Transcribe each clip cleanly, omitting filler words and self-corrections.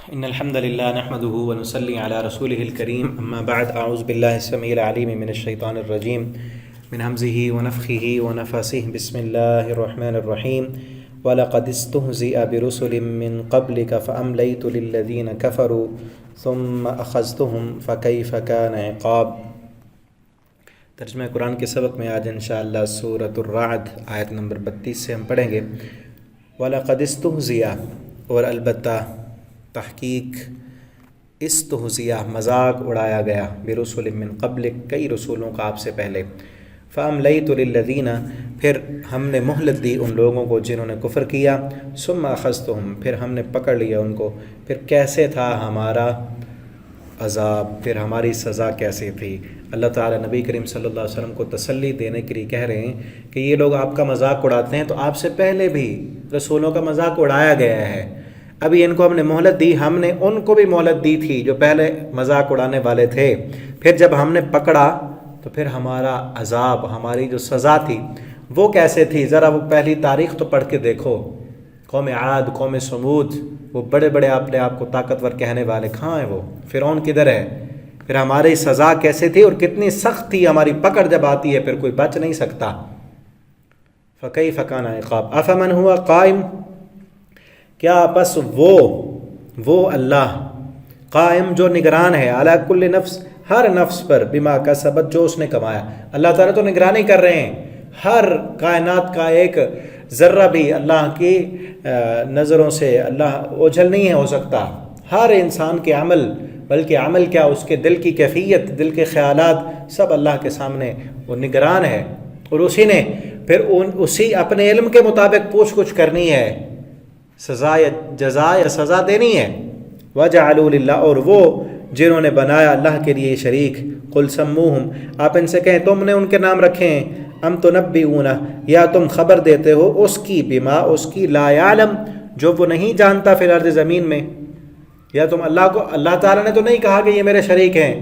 إن الحمد لله نحمده ونصلي على رسوله الكريم أما بعد أعوذ بالله السميع العليم من الشيطان الرجيم من همزه ونفخه ونفاسه بسم الله الرحمن الرحيم ولقد استهزئ برسل من قبلك فأمليت للذين كفروا ثم أخذتهم فكيف كان عقاب۔ ترجمہ قرآن کے سبق میں آج انشاءاللہ سورۃ الرعد آیت نمبر 32 سے ہم پڑھیں گے۔ وَلَقَدِ اسْتُهْزِئَ، اور البتہ تحقیق، استہزیہ مذاق اڑایا گیا، برسول من قبل، کئی رسولوں کا آپ سے پہلے، فَأَمْلَيْتُ لِلَّذِينَ، پھر ہم نے مہلت دی ان لوگوں کو جنہوں نے کفر کیا، ثُمَّ أَخَذْتُهُمْ، پھر ہم نے پکڑ لیا ان کو، پھر کیسے تھا ہمارا عذاب، پھر ہماری سزا کیسے تھی۔ اللہ تعالیٰ نبی کریم صلی اللہ علیہ وسلم کو تسلی دینے کے لیے کہہ رہے ہیں کہ یہ لوگ آپ کا مذاق اڑاتے ہیں تو آپ سے پہلے بھی رسولوں کا مذاق اڑایا گیا ہے، ابھی ان کو ہم نے مہلت دی، ہم نے ان کو بھی مہلت دی تھی جو پہلے مذاق اڑانے والے تھے، پھر جب ہم نے پکڑا تو پھر ہمارا عذاب، ہماری جو سزا تھی وہ کیسے تھی، ذرا وہ پہلی تاریخ تو پڑھ کے دیکھو۔ قوم عاد، قوم سمود، وہ بڑے بڑے اپنے آپ کو طاقتور کہنے والے کہاں ہیں، وہ فرعون کدھر ہے، پھر ہماری سزا کیسے تھی اور کتنی سخت تھی، ہماری پکڑ جب آتی ہے پھر کوئی بچ نہیں سکتا۔ فَكَيْفَ كَانَ عِقَابِ أَفَمَنْ هُوَ قَائِمٌ، کیا پس وہ اللہ قائم جو نگران ہے، علی کل نفس، ہر نفس پر، بما کسبت، جو اس نے کمایا۔ اللہ تعالیٰ تو نگرانی کر رہے ہیں، ہر کائنات کا ایک ذرہ بھی اللہ کی نظروں سے اللہ اوجھل نہیں ہو سکتا، ہر انسان کے عمل، بلکہ عمل کیا، اس کے دل کی کیفیت، دل کے خیالات، سب اللہ کے سامنے وہ نگران ہے، اور اسی نے پھر اسی اپنے علم کے مطابق پوچھ گچھ کرنی ہے، سزا یا جزا یا سزا دینی ہے۔ وَجَعَلُوا لِلَّهِ، اور وہ جنہوں نے بنایا اللہ کے لیے شریک، قُلْ سَمُّوهُمْ، آپ ان سے کہیں تم نے ان کے نام رکھے ہیں، ام تُنَبِّئُونَ، یا تم خبر دیتے ہو اس کی، بما، اس کی، لا یعلم، جو وہ نہیں جانتا، فی الارض، زمین میں، یا تم اللہ تعالیٰ نے تو نہیں کہا کہ یہ میرے شریک ہیں،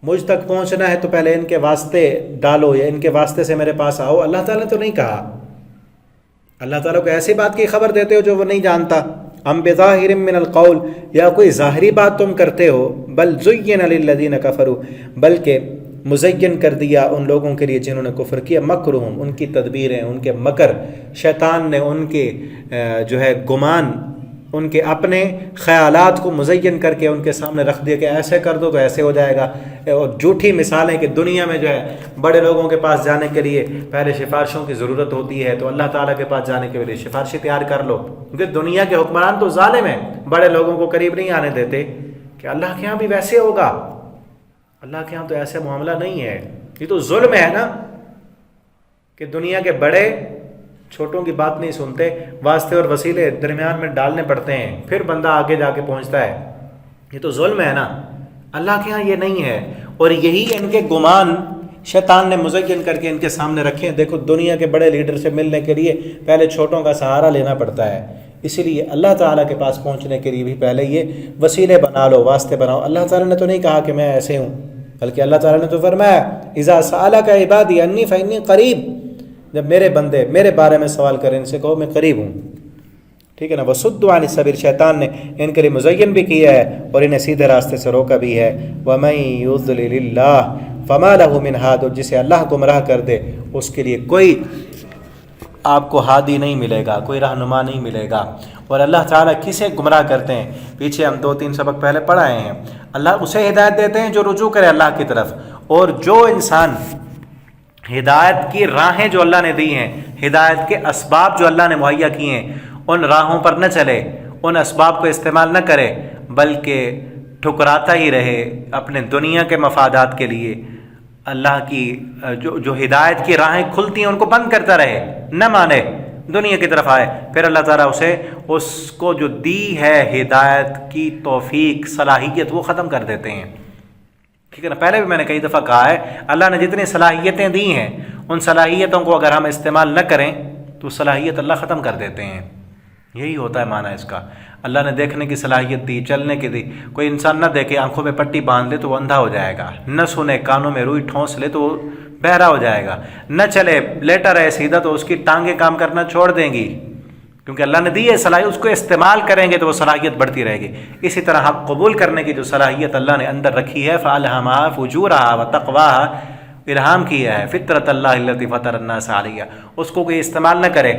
مجھ تک پہنچنا ہے تو پہلے ان کے واسطے ڈالو یا ان کے واسطے سے میرے پاس آؤ، اللہ تعالیٰ نے تو نہیں کہا۔ اللہ تعالیٰ کو ایسی بات کی خبر دیتے ہو جو وہ نہیں جانتا۔ ام بظاہر من القول، یا کوئی ظاہری بات تم کرتے ہو، بل زین للذین کفروا، بلکہ مزین کر دیا ان لوگوں کے لیے جنہوں نے کفر کیا، مکرہم، ان کی تدبیریں، ان کے مکر، شیطان نے ان کے جو ہے گمان، ان کے اپنے خیالات کو مزین کر کے ان کے سامنے رکھ دیا کہ ایسے کر دو تو ایسے ہو جائے گا، اور جھوٹی مثالیں کہ دنیا میں جو ہے بڑے لوگوں کے پاس جانے کے لیے پہلے سفارشوں کی ضرورت ہوتی ہے، تو اللہ تعالیٰ کے پاس جانے کے لیے سفارشی تیار کر لو، کیونکہ دنیا کے حکمران تو ظالم ہیں، بڑے لوگوں کو قریب نہیں آنے دیتے، کہ اللہ کے ہاں بھی ویسے ہوگا، اللہ کے ہاں تو ایسے معاملہ نہیں ہے، یہ تو ظلم ہے نا، کہ دنیا کے بڑے چھوٹوں کی بات نہیں سنتے، واسطے اور وسیلے درمیان میں ڈالنے پڑتے ہیں، پھر بندہ آگے جا کے پہنچتا ہے، یہ تو ظلم ہے نا، اللہ کے ہاں یہ نہیں ہے۔ اور یہی ان کے گمان شیطان نے مزین کر کے ان کے سامنے رکھے ہیں۔ دیکھو دنیا کے بڑے لیڈر سے ملنے کے لیے پہلے چھوٹوں کا سہارا لینا پڑتا ہے، اسی لیے اللہ تعالیٰ کے پاس پہنچنے کے لیے بھی پہلے یہ وسیلے بنا لو، واسطے بناؤ۔ اللہ تعالیٰ نے تو نہیں کہا کہ میں ایسے ہوں، بلکہ اللہ تعالیٰ نے تو فرمایا اذا سألک عبادی انی فانی قریب، جب میرے بندے میرے بارے میں سوال کریں ان سے کہو میں قریب ہوں، ٹھیک ہے نا۔ وَصُدُّوا عَنِ السَّبِيلِ، شیطان نے ان کے لیے مزین بھی کیا ہے اور انہیں سیدھے راستے سے روکا بھی ہے۔ وَمَن يُضْلِلِ اللَّهُ فَمَا لَهُ مِنْ هَادٍ، اور جسے اللہ گمراہ کر دے اس کے لیے کوئی آپ کو ہادی نہیں ملے گا، کوئی رہنما نہیں ملے گا۔ اور اللہ تعالیٰ کسے گمراہ کرتے ہیں، پیچھے ہم 2-3 سبق پہلے پڑھائے ہیں، اللہ اسے ہدایت دیتے ہیں جو رجوع کرے اللہ کی طرف، اور جو انسان ہدایت کی راہیں جو اللہ نے دی ہیں، ہدایت کے اسباب جو اللہ نے مہیا کیے ہیں، ان راہوں پر نہ چلے، ان اسباب کو استعمال نہ کرے، بلکہ ٹھکراتا ہی رہے اپنے دنیا کے مفادات کے لیے، اللہ کی جو ہدایت کی راہیں کھلتی ہیں ان کو بند کرتا رہے، نہ مانے، دنیا کی طرف آئے، پھر اللہ تعالیٰ اس کو جو دی ہے ہدایت کی توفیق، صلاحیت، وہ ختم کر دیتے ہیں، ٹھیک ہے نا۔ پہلے بھی میں نے کئی دفعہ کہا ہے، اللہ نے جتنی صلاحیتیں دی ہیں ان صلاحیتوں کو اگر ہم استعمال نہ کریں تو صلاحیت اللہ ختم کر دیتے ہیں، یہی ہوتا ہے معنی اس کا۔ اللہ نے دیکھنے کی صلاحیت دی، چلنے کی دی، کوئی انسان نہ دیکھے، آنکھوں میں پٹی باندھ لے تو وہ اندھا ہو جائے گا، نہ سنے، کانوں میں روئی ٹھونس لے تو وہ بہرا ہو جائے گا، نہ چلے، لیٹا رہے سیدھا تو اس کی ٹانگیں کام کرنا چھوڑ دیں گی، کیونکہ اللہ نے دی ہے صلاحیت، اس کو استعمال کریں گے تو وہ صلاحیت بڑھتی رہے گی. اسی طرح حق قبول کرنے کی جو صلاحیت اللہ نے اندر رکھی ہے، فَأَلْهَمَهَا فُجُورَهَا وَتَقْوَاهَا، الہام کیا ہے فطرت اللہ التی فطر الناس علیہ، اس کو کوئی استعمال نہ کرے،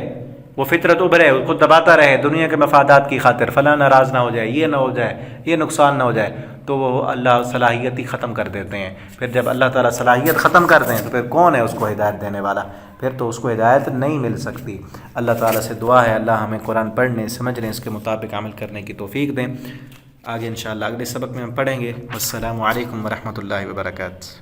وہ فطرت ابھرے، اس کو دباتا رہے دنیا کے مفادات کی خاطر، فلاں ناراض نہ ہو جائے، یہ نہ ہو جائے، یہ نقصان نہ ہو جائے، تو وہ اللہ صلاحیت ہی ختم کر دیتے ہیں. پھر جب اللہ تعالیٰ صلاحیت ختم کر دیں تو پھر کون ہے اس کو ہدایت دینے والا؟ پھر تو اس کو ہدایت نہیں مل سکتی. اللہ تعالیٰ سے دعا ہے اللہ ہمیں قرآن پڑھنے، سمجھنے، اس کے مطابق عمل کرنے کی توفیق دیں. آگے انشاءاللہ اگلے سبق میں ہم پڑھیں گے. السلام علیکم ورحمۃ اللہ وبرکاتہ.